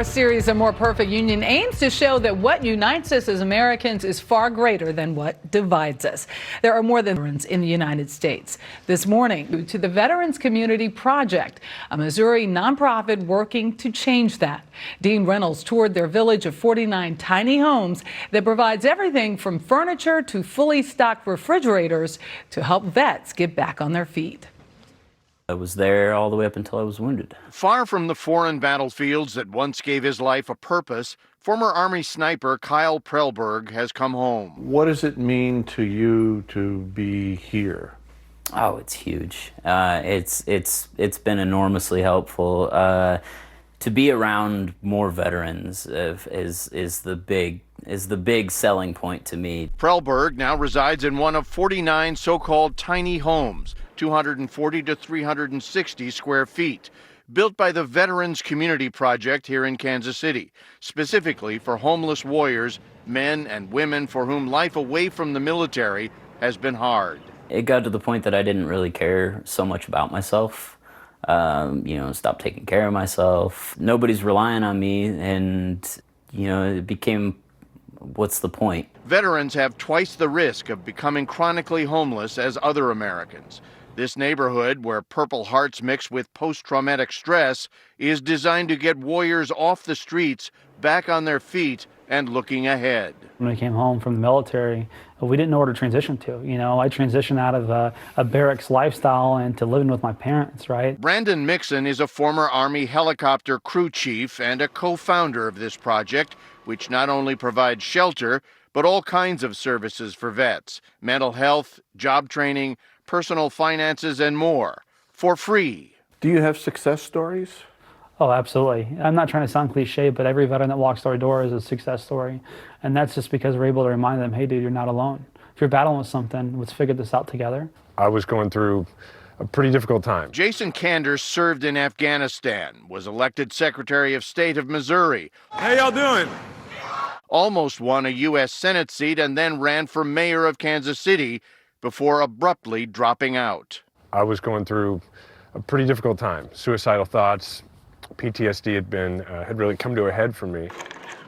A series of More Perfect Union aims to show that what unites us as Americans is far greater than what divides us. There are more than veterans in the United States. This morning, to the Veterans Community Project, a Missouri nonprofit working to change that. Dean Reynolds toured their village of 49 tiny homes that provides everything from furniture to fully stocked refrigerators to help vets get back on their feet. I was there all the way up until I was wounded. Far from the foreign battlefields that once gave his life a purpose, former Army sniper Kyle Prellberg has come home. What does it mean to you to be here? Oh, it's huge. It's been enormously helpful. To be around more veterans is the big selling point to me. Prellberg now resides in one of 49 so-called tiny homes, 240 to 360 square feet, built by the Veterans Community Project here in Kansas City, specifically for homeless warriors, men and women for whom life away from the military has been hard. It got to the point that I didn't really care so much about myself. Stopped taking care of myself. Nobody's relying on me, and it became, what's the point? Veterans have twice the risk of becoming chronically homeless as other Americans. This neighborhood, where Purple Hearts mix with post-traumatic stress, is designed to get warriors off the streets, back on their feet, and looking ahead. When I came home from the military, we didn't know where to transition to. I transitioned out of a barracks lifestyle into living with my parents, right? Brandon Mixon is a former Army helicopter crew chief and a co-founder of this project, which not only provides shelter, but all kinds of services for vets, mental health, job training, personal finances, and more, for free. Do you have success stories? Oh, absolutely. I'm not trying to sound cliche, but every veteran that walks through our door is a success story. And that's just because we're able to remind them, hey, dude, you're not alone. If you're battling with something, let's figure this out together. I was going through a pretty difficult time. Jason Kander served in Afghanistan, was elected Secretary of State of Missouri. How y'all doing? Almost won a U.S. Senate seat and then ran for mayor of Kansas City before abruptly dropping out. I was going through a pretty difficult time. Suicidal thoughts, PTSD had really come to a head for me.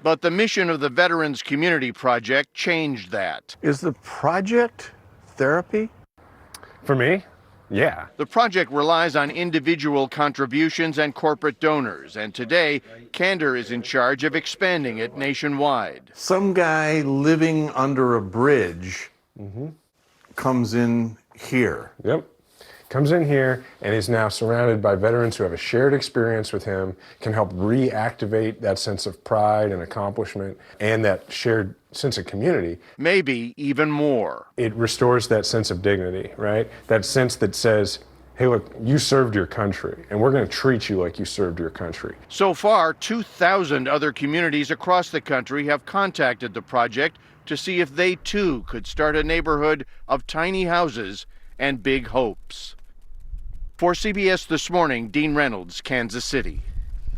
But the mission of the Veterans Community Project changed that. Is the project therapy? For me, yeah. The project relies on individual contributions and corporate donors, and today, Kander is in charge of expanding it nationwide. Some guy living under a bridge comes in here. Yep. Comes in here and is now surrounded by veterans who have a shared experience with him, can help reactivate that sense of pride and accomplishment and that shared sense of community. Maybe even more. It restores that sense of dignity, right? That sense that says, hey, look, you served your country, and we're going to treat you like you served your country. So far, 2,000 other communities across the country have contacted the project to see if they too could start a neighborhood of tiny houses and big hopes. For CBS This Morning, Dean Reynolds, Kansas City.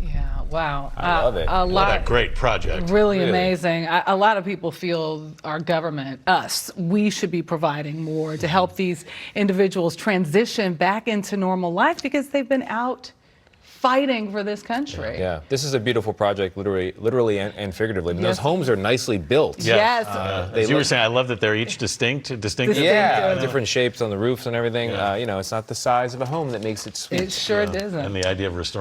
Yeah, wow. I love it. What a great project. Really amazing. A lot of people feel our government, us, we should be providing more to help these individuals transition back into normal life because they've been out fighting for this country. Yeah, this is a beautiful project, literally and figuratively. And those homes are nicely built. Yes. As you were saying, I love that they're each distinct. Yeah, different shapes on the roofs and everything. It's not the size of a home that makes it sweet. It sure doesn't. And the idea of restoring